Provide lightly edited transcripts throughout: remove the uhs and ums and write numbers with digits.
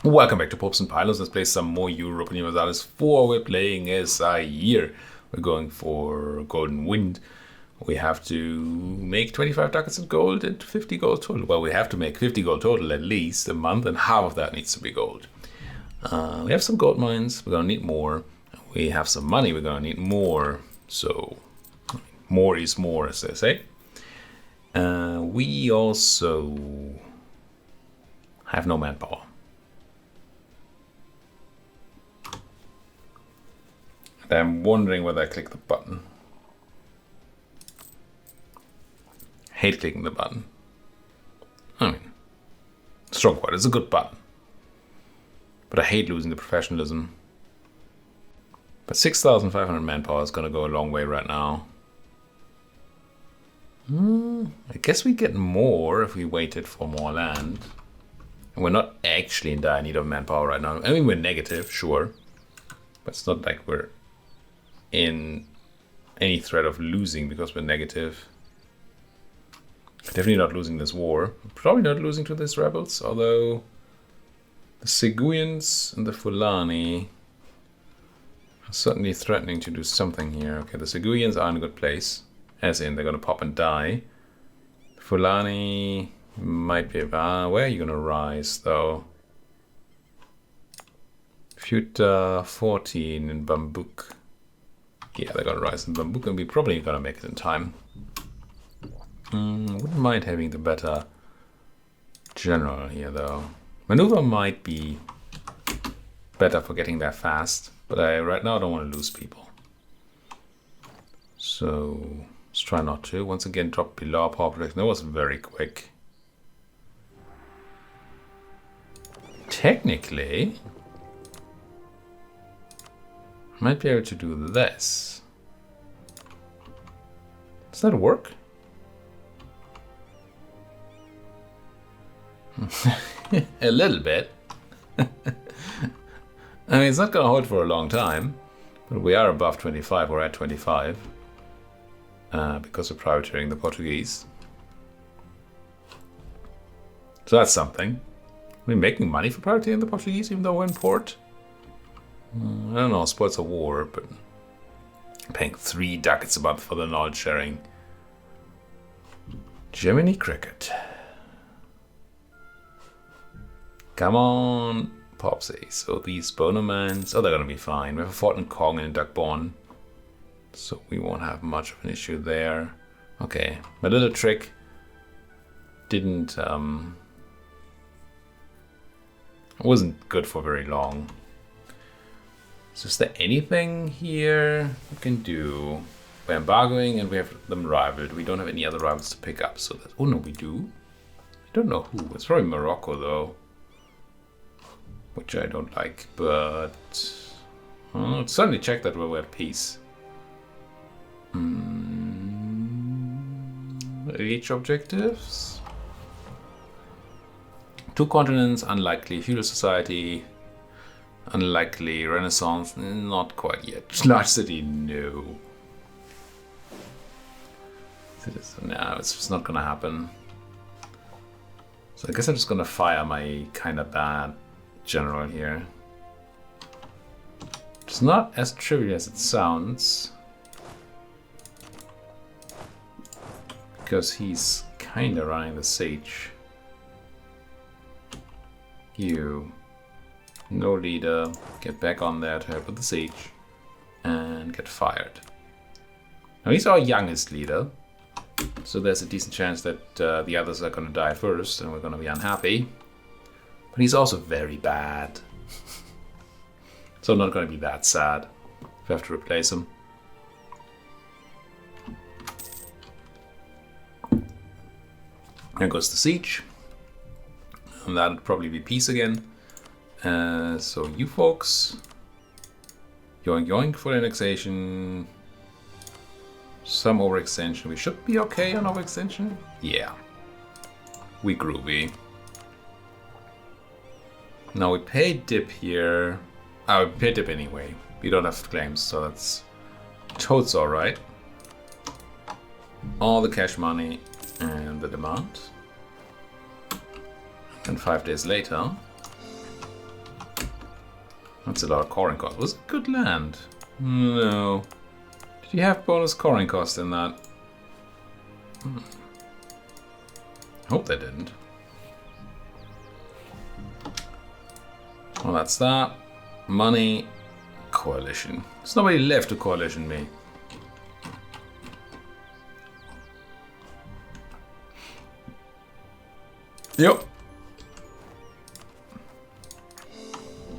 Welcome back to Popes and Pylons. Let's play some more Europa Universalis IV. We're playing as Zaire. We're going for Golden Wind. We have to make 25 ducats of gold and 50 gold total. Well, we have to make 50 gold total at least a month, and half of that needs to be gold. We have some gold mines. We're going to need more. We have some money. We're going to need more. So, more is more, as they say. We also have no manpower. I'm wondering whether I click the button. Hate clicking the button. I mean, strong quite. It's a good button. But I hate losing the professionalism. But 6,500 manpower is going to go a long way right now. I guess we get more if we waited for more land. And we're not actually in dire need of manpower right now. I mean, we're negative, sure. But it's not like we're in any threat of losing because we're negative. Definitely not losing this war. Probably not losing to these rebels, although the Seguians and the Fulani are certainly threatening to do something here. Okay, the Seguians are in a good place, as in they're going to pop and die. The Fulani might be... where are you going to rise, though? Futa 14 in Bambouk. Yeah, they're gonna rise in Bambouk, and we're probably gonna make it in time. Wouldn't mind having the better general here, though. Maneuver might be better for getting there fast, but I right now don't want to lose people. So let's try not to. Once again, drop below our power projection. That was very quick. Technically, might be able to do this. Does that work? A little bit. I mean, it's not going to hold for a long time, but we are above 25. We're at 25 because we're privateering the Portuguese. So that's something. We're making money for privateering the Portuguese, even though we're in port. I don't know, sports a war, but I'm paying 3 ducats a month for the knowledge sharing. Gemini cricket. Come on, Popsy. So these Bonomans, they're gonna be fine. We have a fort in Kong and in Duckborn, so we won't have much of an issue there. Okay, my little trick didn't wasn't good for very long. So is there anything here we can do? We're embargoing and we have them rivaled. We don't have any other rivals to pick up. So that, oh no, we do. I don't know who. It's probably Morocco though, which I don't like. But let's certainly check that we're at peace. Reach objectives. 2 continents, unlikely. Feudal society. Unlikely. Renaissance, not quite yet. Large city, no. No, it's just not gonna happen. So I guess I'm just gonna fire my kind of bad general here. It's not as trivial as it sounds, because he's kind of running the siege. You. No leader, get back on there to help with the siege, and get fired. Now he's our youngest leader, so there's a decent chance that the others are going to die first, and we're going to be unhappy. But he's also very bad, so I'm not going to be that sad if I have to replace him. There goes the siege, and that'll probably be peace again. So you folks, yoink yoink for annexation, some overextension. We should be okay on overextension. Yeah, we groovy. Now we pay dip here. We pay dip anyway. We don't have claims, so that's totes alright. All the cash money and the demand. And 5 days later, That's a lot of coring cost. Was it good land? No. Did you have bonus coring cost in that? Hope they didn't. Well, that's that. Money. Coalition. There's nobody left to coalition me. Yep.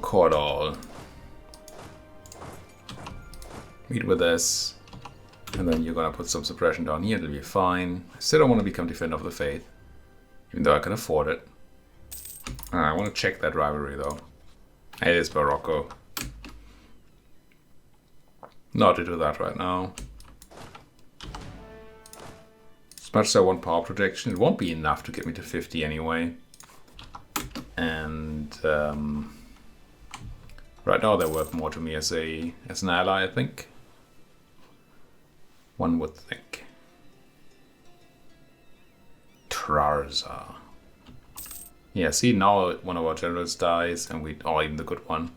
Court all. Meet with this. And then you're gonna put some suppression down here, it'll be fine. I still don't want to become Defender of the Faith. Even though I can afford it. I want to check that rivalry though. It is Morocco. Not to do that right now. As much as I want power protection, it won't be enough to get me to 50 anyway. And right now they're worth more to me as an ally, I think. One would think. Trarza. Yeah, see, now one of our generals dies, and or even the good one.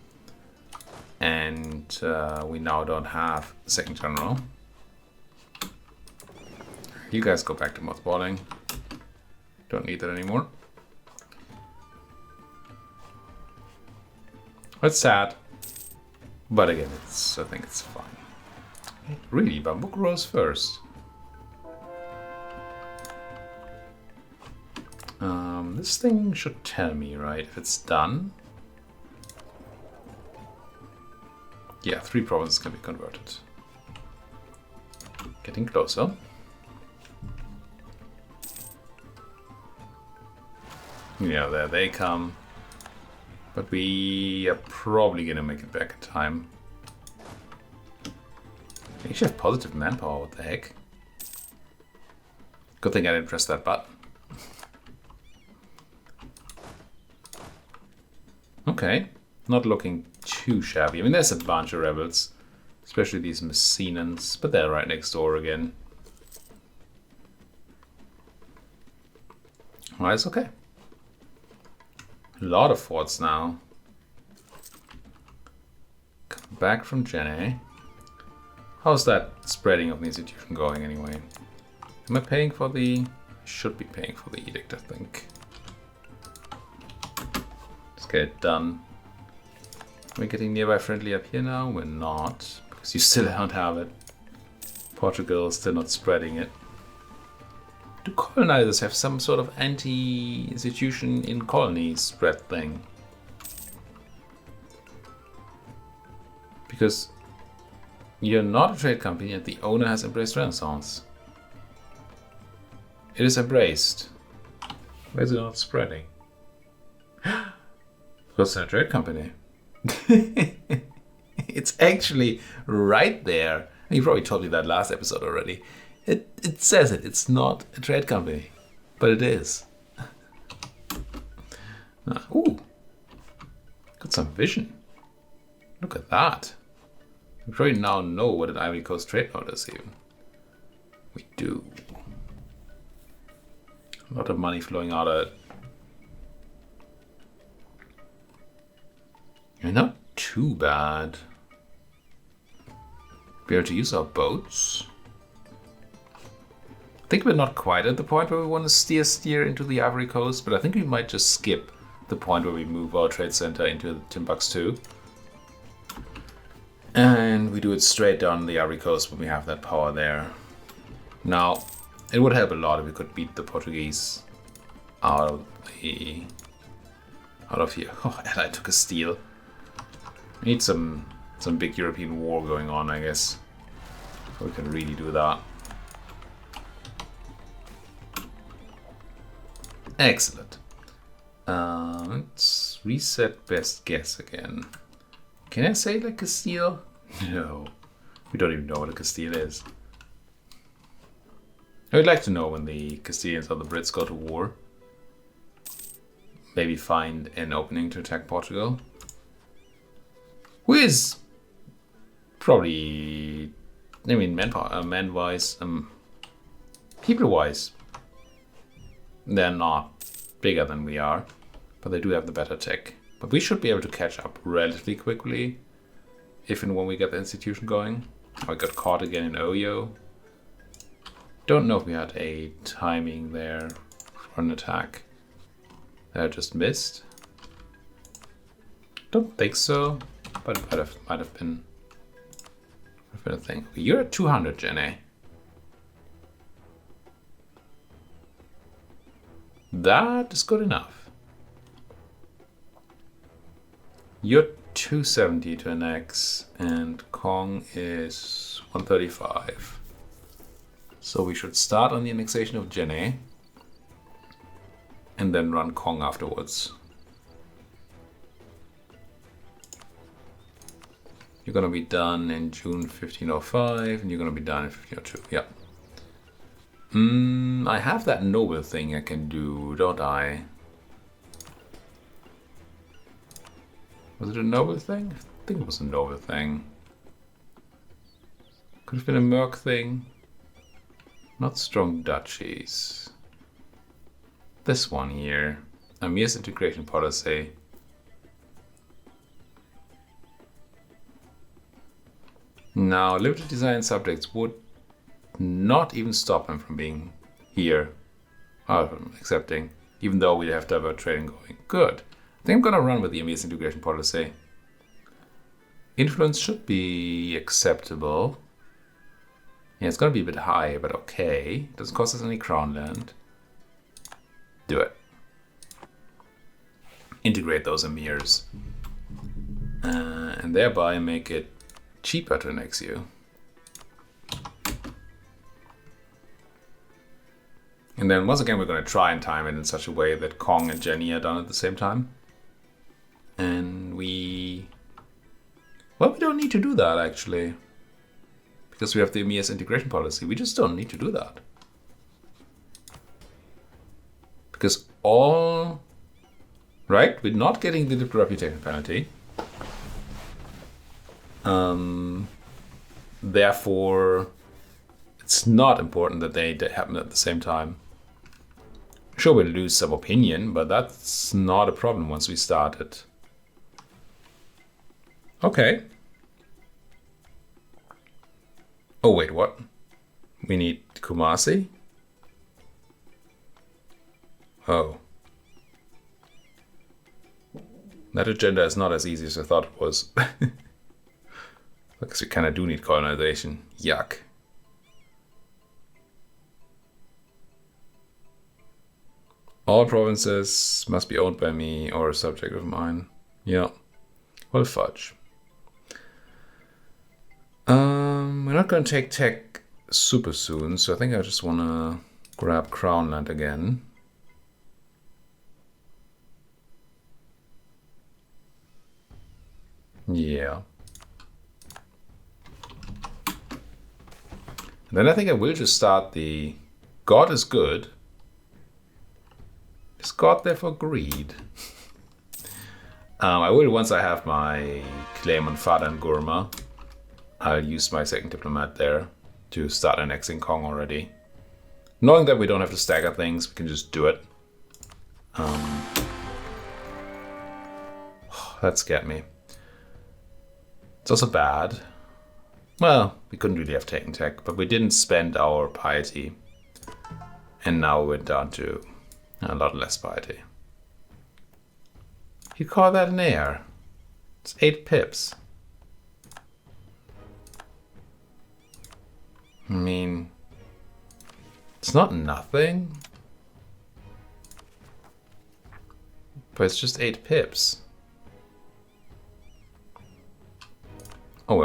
And we now don't have a second general. You guys go back to mothballing. Don't need that anymore. It's sad. But again, I think it's fine. Really, bamboo grows first. This thing should tell me, right, if it's done. Yeah, 3 provinces can be converted. Getting closer. Yeah, there they come. But we are probably gonna make it back in time. I actually have positive manpower, what the heck? Good thing I didn't press that button. Okay, not looking too shabby. I mean, there's a bunch of rebels, especially these Messinans, but they're right next door again. Well, it's okay. A lot of forts now. Come back from Jenny. How's that spreading of the institution going anyway? Am I paying for the... Should be paying for the edict, I think. Let's get it done. We're getting nearby friendly up here now? We're not, because you still don't have it. Portugal is still not spreading it. Do colonizers have some sort of anti-institution in colonies spread thing? Because you're not a trade company and the owner has embraced Renaissance. It is embraced. Why is it not spreading? Because it's a trade company. It's actually right there. You probably told me that last episode already. It says it. It's not a trade company, but it is. Ooh, got some vision. Look at that. We probably now know what an Ivory Coast trade node is even. We do. A lot of money flowing out of it. You're not too bad. Be able to use our boats. I think we're not quite at the point where we want to steer into the Ivory Coast, but I think we might just skip the point where we move our trade center into Timbuktu. And we do it straight down the Ivory Coast when we have that power there. Now, it would help a lot if we could beat the Portuguese out of here. Oh, and I took a steal. We need some big European war going on, I guess. So we can really do that. Excellent. Let's reset best guess again. Can I say like Castile? No. We don't even know what a Castile is. I would like to know when the Castilians or the Brits go to war. Maybe find an opening to attack Portugal. Who is probably, I mean, man-wise, people-wise, they're not bigger than we are, but they do have the better tech. But we should be able to catch up relatively quickly if and when we get the institution going. I got caught again in Oyo. Don't know if we had a timing there for an attack that I just missed. Don't think so, but it might have been a thing. You're at 200, Jenny. That is good enough. You're 270 to annex, and Kong is 135. So we should start on the annexation of Jenny, and then run Kong afterwards. You're gonna be done in June 1505, and you're gonna be done in 1502. Yeah. I have that noble thing I can do, don't I? Was it a noble thing? I think it was a noble thing. Could have been a merc thing. Not strong duchies. This one here. Amir's integration policy. Now, limited design subjects would not even stop him from being here. From accepting, even though we have divert trading going. Good. I think I'm gonna run with the Amir's integration policy. Influence should be acceptable. Yeah, it's gonna be a bit high, but okay. Doesn't cost us any crown land. Do it. Integrate those Emirs. And thereby make it cheaper to annex you. And then once again, we're going to try and time it in such a way that Kong and Jenny are done at the same time. And well, we don't need to do that actually. Because we have the EMEA's integration policy. We just don't need to do that. Because right, we're not getting the diplomatic reputation penalty. Therefore, it's not important that they happen at the same time. Sure, we'll lose some opinion, but that's not a problem once we start it. Okay. Oh, wait, what? We need Kumasi? Oh. That agenda is not as easy as I thought it was. Because we kind of do need colonization. Yuck. All provinces must be owned by me or a subject of mine. Yeah. Well, fudge. We're not going to take tech super soon, so I think I just want to grab Crown Land again. Yeah. And then I think I will just start the God is good. Is God there for greed? I will, once I have my claim on Fada and Gurma, I'll use my second diplomat there to start annexing Kong already. Knowing that we don't have to stagger things, we can just do it. That scared me. It's also bad. Well, we couldn't really have taken tech, but we didn't spend our piety. And now we're down to a lot less piety. You call that an heir? It's 8 pips. I mean, it's not nothing. But it's just 8 pips. Oh,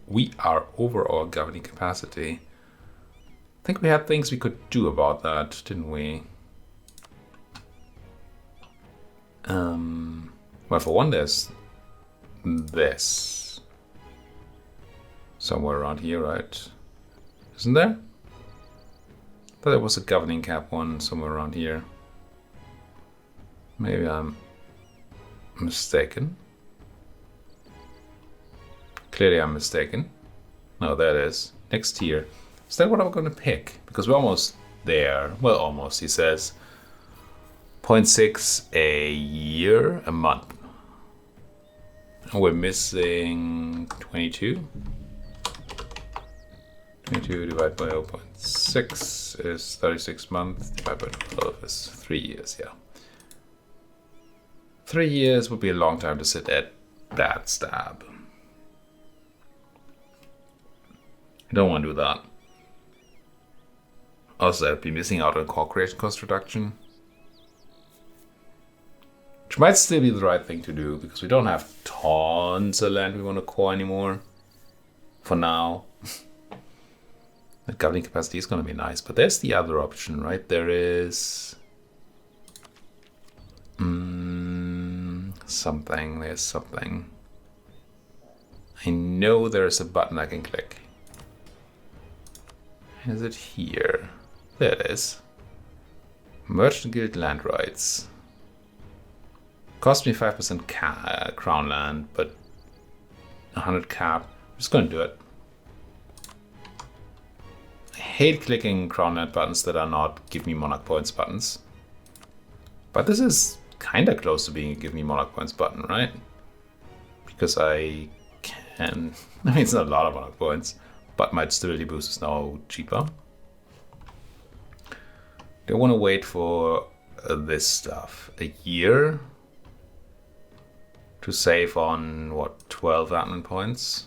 we are over our governing capacity. I think we had things we could do about that, didn't we? Well, for one, there's this. Somewhere around here, right? Isn't there? I thought there was a governing cap one somewhere around here. Maybe I'm mistaken. Clearly I'm mistaken. No, that is. Next tier. Is that what I'm going to pick? Because we're almost there. Well, almost, he says. 0.6 a year, a month. And we're missing 22. 22 divided by 0.6 is 36 months, divided by 12 is 3 years, yeah. 3 years would be a long time to sit at that stab. I don't want to do that. Also, I'd be missing out on core creation cost reduction. Which might still be the right thing to do, because we don't have tons of land we want to core anymore. For now. The governing capacity is going to be nice, but there's the other option, right? There is something. There's something. I know there's a button I can click. Is it here? There it is. Merchant Guild land rights. Cost me 5% crown land, but 100 cap. I'm just going to do it. I hate clicking crown land buttons that are not give me monarch points buttons. But this is kind of close to being a give me monarch points button, right? Because I can... I mean, it's not a lot of monarch points, but my stability boost is now cheaper. They want to wait for this stuff. A year to save on, what, 12 admin points?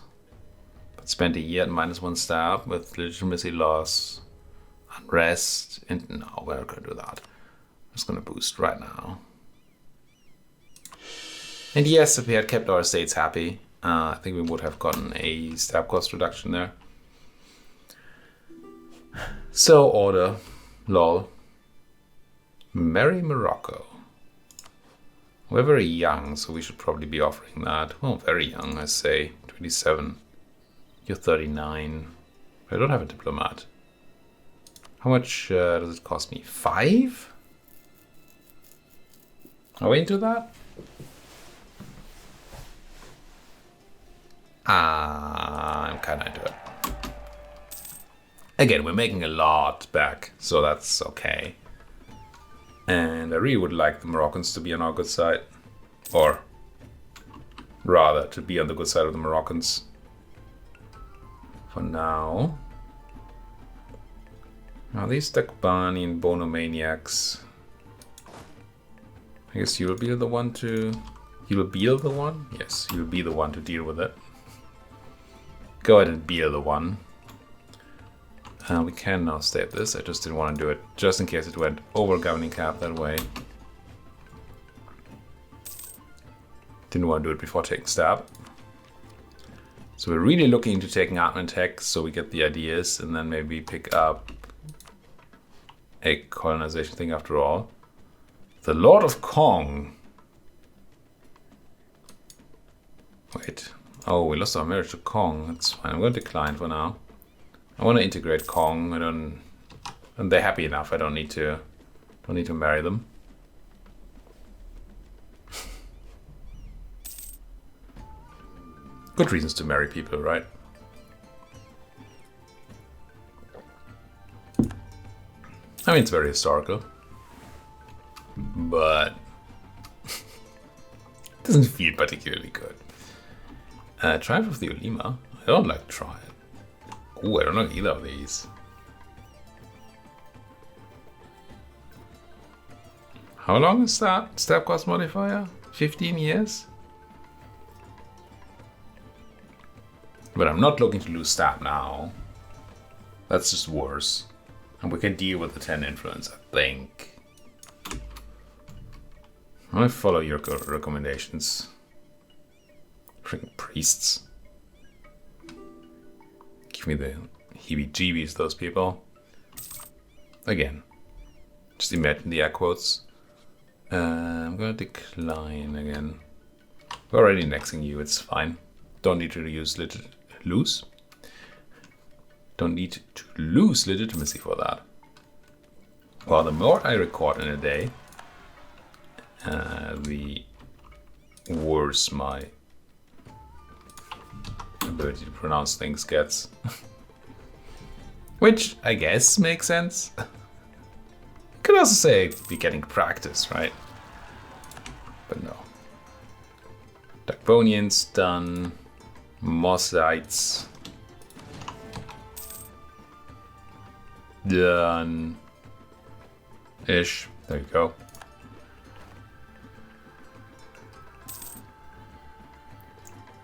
But spend a year at -1 stab with legitimacy loss, unrest, and no, we're not going to do that. I'm just going to boost right now. And yes, if we had kept our estates happy, I think we would have gotten a stab cost reduction there. So, order, lol. Marry Morocco. We're very young, so we should probably be offering that. Well, very young, I say. 27. You're 39. I don't have a diplomat. How much does it cost me? 5? Are we into that? I'm kind of into it. Again, we're making a lot back, so that's okay. And I really would like the Moroccans to be on our good side. Or rather, to be on the good side of the Moroccans. For now. Are these Dakbani and Bonomaniacs? I guess you'll be the one to... You'll be the one? Yes, you'll be the one to deal with it. Go ahead and be the one. We can now stay at this. I just didn't want to do it just in case it went over governing cap that way. Didn't want to do it before taking stab. So we're really looking into taking admin tech so we get the ideas and then maybe pick up a colonization thing after all. The Lord of Kong. Wait. Oh, we lost our marriage to Kong. That's fine. I'm going to decline for now. I want to integrate Kong. And they're happy enough. I don't need to marry them. Good reasons to marry people, right? I mean, it's very historical, but it doesn't feel particularly good. Triumph of the Ulima. I don't like Triumph. Ooh, I don't like either of these. How long is that stab cost modifier? 15 years? But I'm not looking to lose stab now. That's just worse. And we can deal with the 10 influence, I think. I follow your recommendations. Freaking priests. Give me the heebie-jeebies, those people. Again, just imagine the air quotes. I'm gonna decline again. We're already annexing you, it's fine. Don't need to lose. Don't need to lose legitimacy for that. Well, the more I record in a day, the worse my ability to pronounce things gets. Which I guess makes sense. Could could also say be getting practice, right? But no. Dagbonians done. Mossites done. Ish. There you go.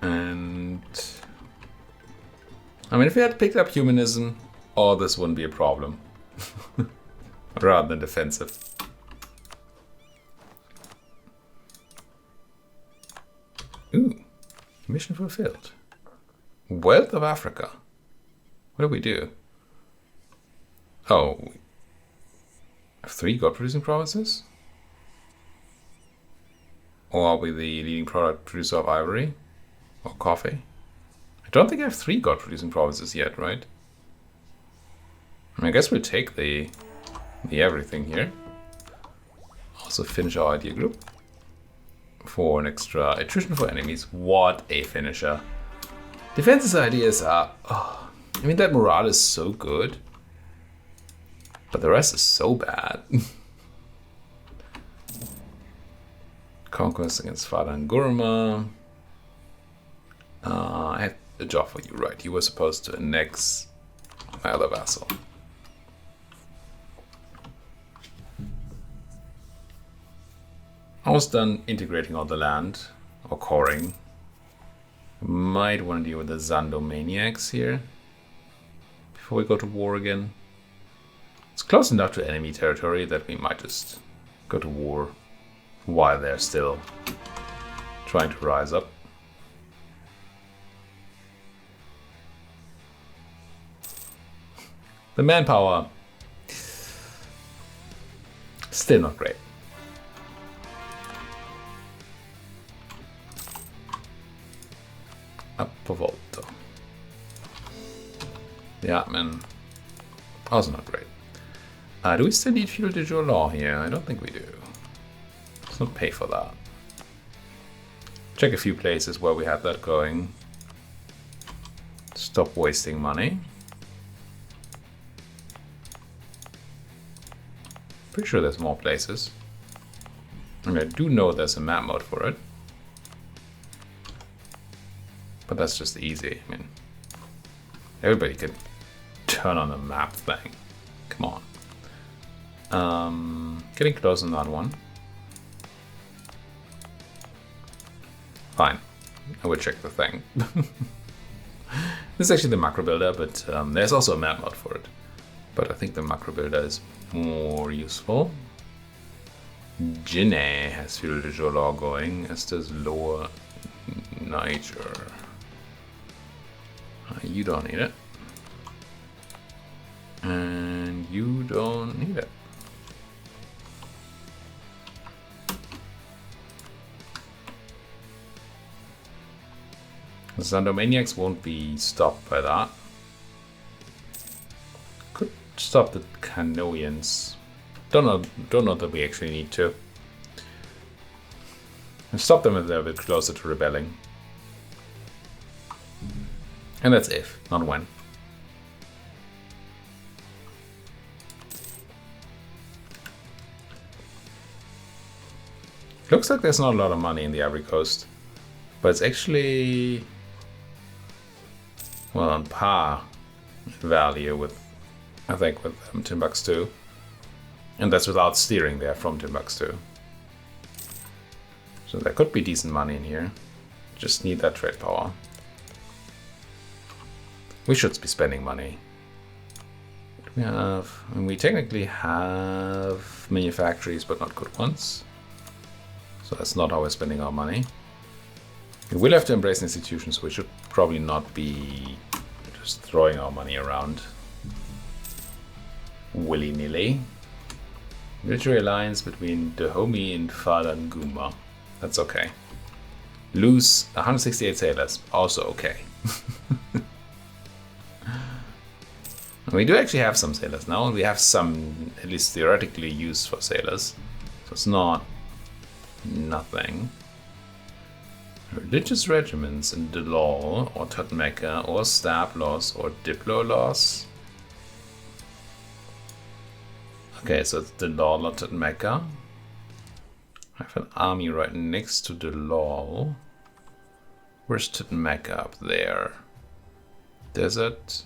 And I mean, if we had picked up humanism, all this wouldn't be a problem. Rather than defensive. Ooh, mission fulfilled. Wealth of Africa. What do we do? Oh, we have 3 gold producing provinces? Or are we the leading product producer of ivory? Or coffee? I don't think I have 3 gold producing provinces yet, right? I guess we'll take the everything here. Also finish our idea group. For an extra attrition for enemies. What a finisher. Defense's ideas are... Oh, I mean, that morale is so good. But the rest is so bad. Conquest against Fada and Gurma. I had a job for you, right? You were supposed to annex my other vassal. Almost done integrating all the land, or coring. Might want to deal with the Zandomaniacs here before we go to war again. It's close enough to enemy territory that we might just go to war while they're still trying to rise up. The manpower, still not great. Up per volta. The admin, also not great. Do we still need feudal de jure law here? I don't think we do. Let's not pay for that. Check a few places where we had that going. Stop wasting money. Pretty sure there's more places. And I do know there's a map mode for it. But that's just easy. I mean, everybody could turn on the map thing. Come on. Getting close on that one. Fine. I will check the thing. This is actually the macro builder, but there's also a map mode for it. But I think the macro builder is more useful. Guinea has feudal de jure law going, as does Lower Niger. You don't need it. And you don't need it. The Zandomaniacs won't be stopped by that. Could stop the Canoians. Don't know that we actually need to. And stop them if they're a bit closer to rebelling. And that's if, not when. Looks like there's not a lot of money in the Ivory Coast, but it's actually, well, on par value with, I think, with Timbuktu. And that's without steering there from Timbuktu. So there could be decent money in here. Just need that trade power. We should be spending money. We have, and we technically have many factories, but not good ones. So that's not how we're spending our money. We will have to embrace institutions, so we should probably not be just throwing our money around willy-nilly. Military alliance between Dahomey and Fadan Guma. That's okay. Lose 168 sailors. Also okay. We do actually have some sailors now. We have some, at least theoretically, used for sailors. So it's not nothing. Religious regiments in the law, or Tatmeka, or stab laws, or diplo laws. Okay, so it's Delal, not at Mecca. I have an army right next to Delal. Where's Mecca? Up there? Desert,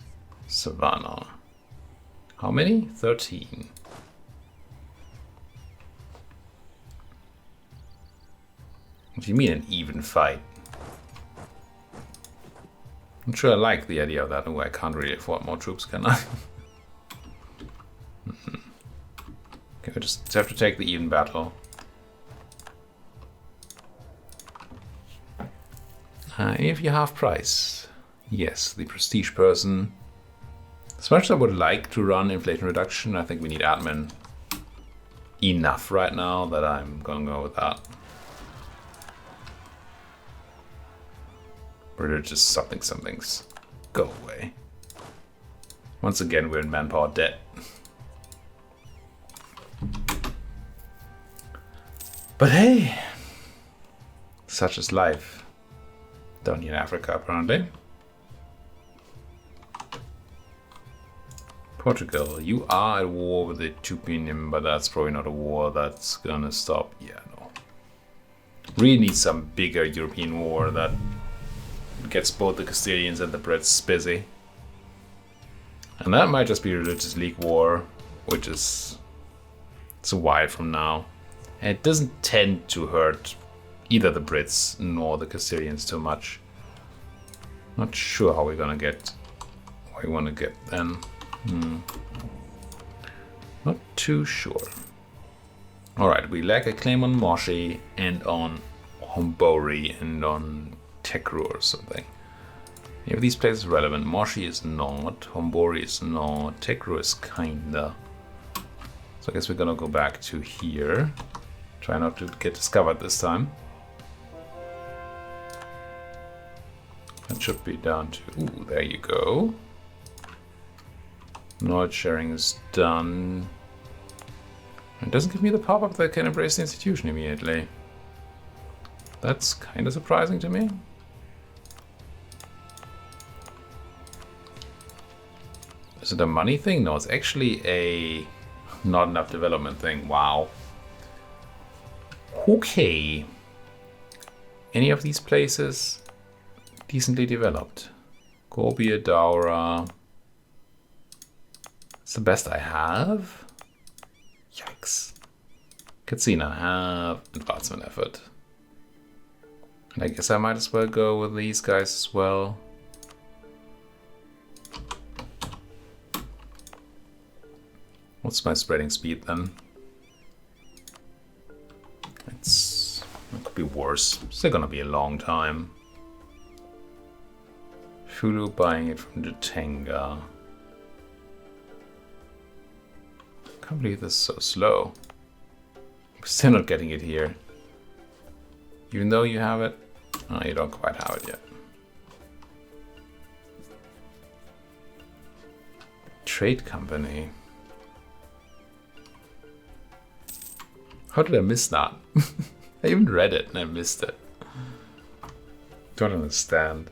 Savannah. How many? 13. What do you mean an even fight? I'm sure I like the idea of that. Oh, I can't really afford more troops, can I? Okay, we just have to take the even battle. If you have price. Yes, the prestige person. As much as I would like to run inflation reduction, I think we need admin enough right now that I'm gonna go with that. Religious somethings. Go away. Once again, we're in manpower debt. But hey, such is life. Down here in Africa, apparently. Portugal, you are at war with the Tupinian, but that's probably not a war that's gonna stop. Yeah, no. Really need some bigger European war that gets both the Castilians and the Brits busy. And that might just be a religious league war, which is it's a while from now. And it doesn't tend to hurt either the Brits nor the Castilians too much. Not sure how we're gonna get what we want to get then. Not too sure. Alright, we lack a claim on Moshi and on Hombori and on Tekru or something. If these places are relevant, Moshi is not, Hombori is not, Tekru is kinda. So I guess we're gonna go back to here. Try not to get discovered this time. That should be down to, ooh, there you go. Knowledge sharing is done. It doesn't give me the pop-up that can embrace the institution immediately. That's kind of surprising to me. Is it a money thing? No, it's actually a not enough development thing. Wow. Okay. Any of these places decently developed? Gorbia, Daura. It's the best I have. Yikes. Katsina, I have advancement effort. And I guess I might as well go with these guys as well. What's my spreading speed then? It could be worse. Still gonna be a long time. Fulu buying it from Jatenga. Can't believe this is so slow. I'm still not getting it here. Even though you have it. Oh, you don't quite have it yet. Trade company. How did I miss that? I even read it and I missed it. Don't understand.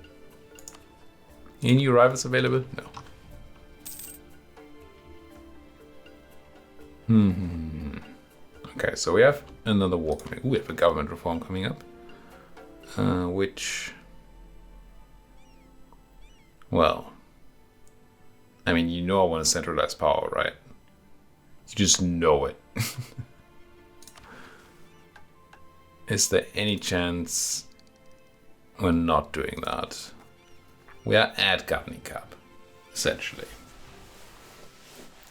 Any new rivals available? No. Okay, so we have another war coming. Ooh, we have a government reform coming up. Which... Well... I mean, you know I want to centralize power, right? You just know it. Is there any chance we're not doing that? We are at governing cap, essentially.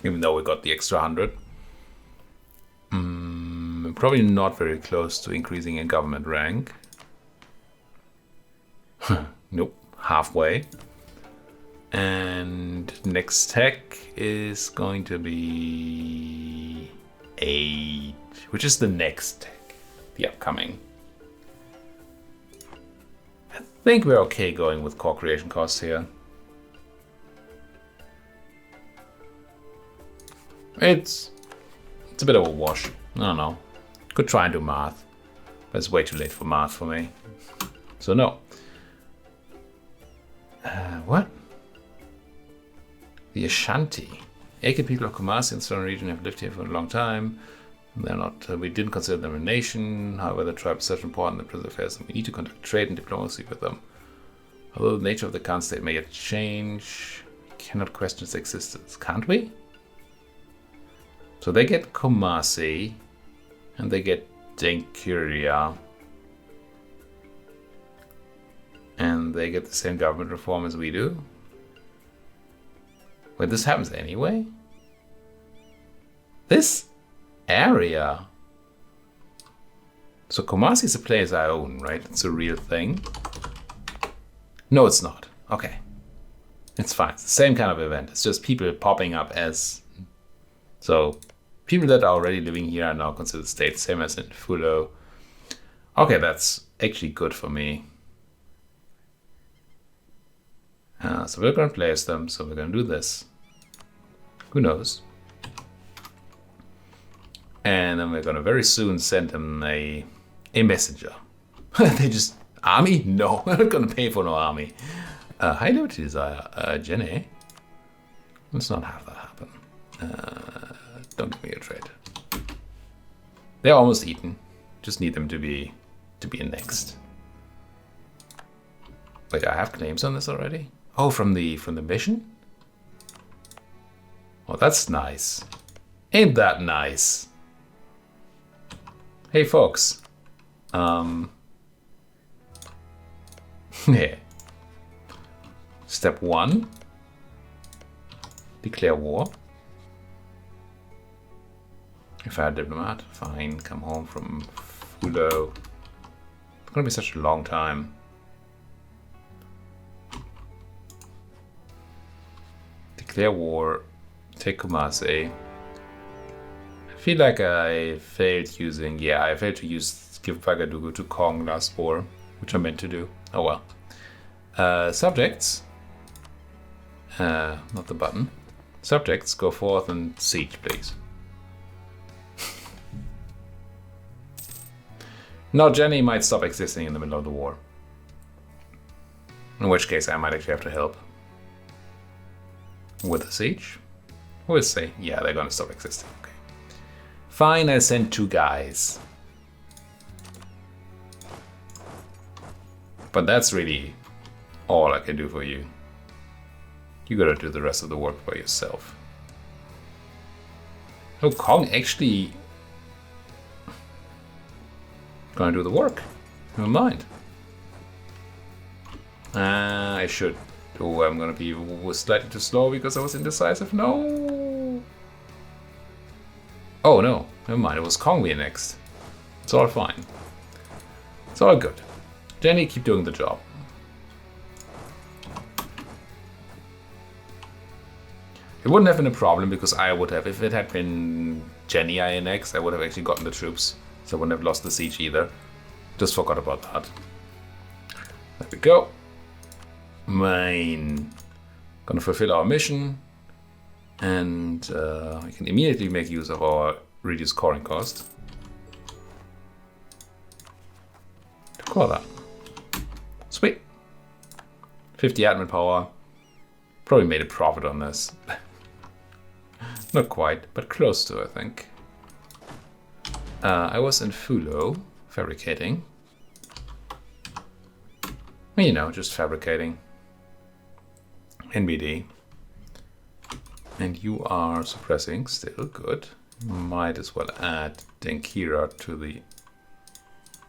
Even though we got the extra 100. Probably not very close to increasing a government rank. Nope, halfway. And next tech is going to be 8, which is the next tech. The upcoming. I think we're okay going with core creation costs here. It's a bit of a wash. I don't know. Could try and do math, but it's way too late for math for me. So no. What? The Ashanti. Aiken people of Kumasi and surrounding region have lived here for a long time. They're not. We didn't consider them a nation. However, the tribe is such important in present affairs, and we need to conduct trade and diplomacy with them. Although the nature of the Khan state may yet change, we cannot question its existence, can't we? So they get Kumasi, and they get Denkyria, and they get the same government reform as we do. Wait, this happens anyway? This area. So Kumasi is a place I own, right? It's a real thing. No, it's not. Okay. It's fine. It's the same kind of event. It's just people popping up as... So, people that are already living here are now considered state, same as in Fulo. Okay, that's actually good for me. So we're going to place them, so we're going to do this. Who knows? And then we're going to very soon send them a messenger. They just... Army? No, we're not going to pay for no army. High Liberty Desire. Jenny. Let's not have that happen. Don't give me a trade. They're almost eaten. Just need them to be annexed. Wait, I have claims on this already? Oh, from the mission? Oh, that's nice. Ain't that nice? Hey, folks. Yeah. Step 1. Declare war. If I had a diplomat, fine. Come home from Fulo. It's gonna be such a long time. Declare war. Take Kumasi. I feel like I failed using... Yeah, I failed to give Ouagadougou to Kong last war, which I meant to do. Oh well. Subjects. Not the button. Subjects, go forth and siege, please. No, Jenny might stop existing in the middle of the war. In which case I might actually have to help. With the siege? We'll see. Yeah, they're gonna stop existing. Okay. Fine, I sent 2 guys. But that's really all I can do for you. You gotta do the rest of the work by yourself. Oh, Kong actually gonna do the work. Never mind. I should. Oh, I'm gonna be slightly too slow because I was indecisive. No. Oh no, never mind. It was Kong being next. It's all fine. It's all good. Jenny, keep doing the job. It wouldn't have been a problem because I would have, if it had been Jenny INX, I would have actually gotten the troops. So I wouldn't have lost the siege either. Just forgot about that. There we go. Mine. Gonna fulfill our mission. And we can immediately make use of our reduced coring cost. To call that. Sweet. 50 admin power. Probably made a profit on this. Not quite, but close to, I think. I was in Fulo, fabricating. You know, just fabricating. NBD. And you are suppressing, still good. Might as well add Denkira to the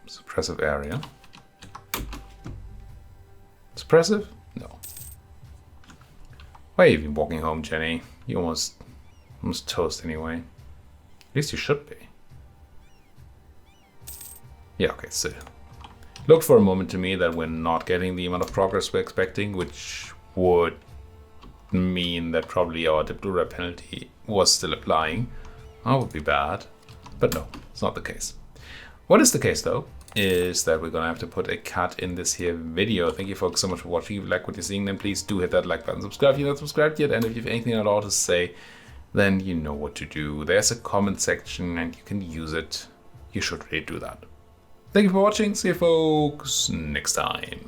suppressive area. Suppressive? No. Why are you even walking home, Jenny? You almost toast anyway. At least you should be. Yeah, okay, so. Looked for a moment to me that we're not getting the amount of progress we're expecting, which would mean that probably our Diplura penalty was still applying. That would be bad. But no, it's not the case. What is the case though, is that we're gonna have to put a cut in this here video. Thank you folks so much for watching. If you like what you're seeing, then please do hit that like button, subscribe if you're not subscribed yet, and if you have anything at all to say, then you know what to do. There's a comment section and you can use it. You should really do that. Thank you for watching. See you folks next time.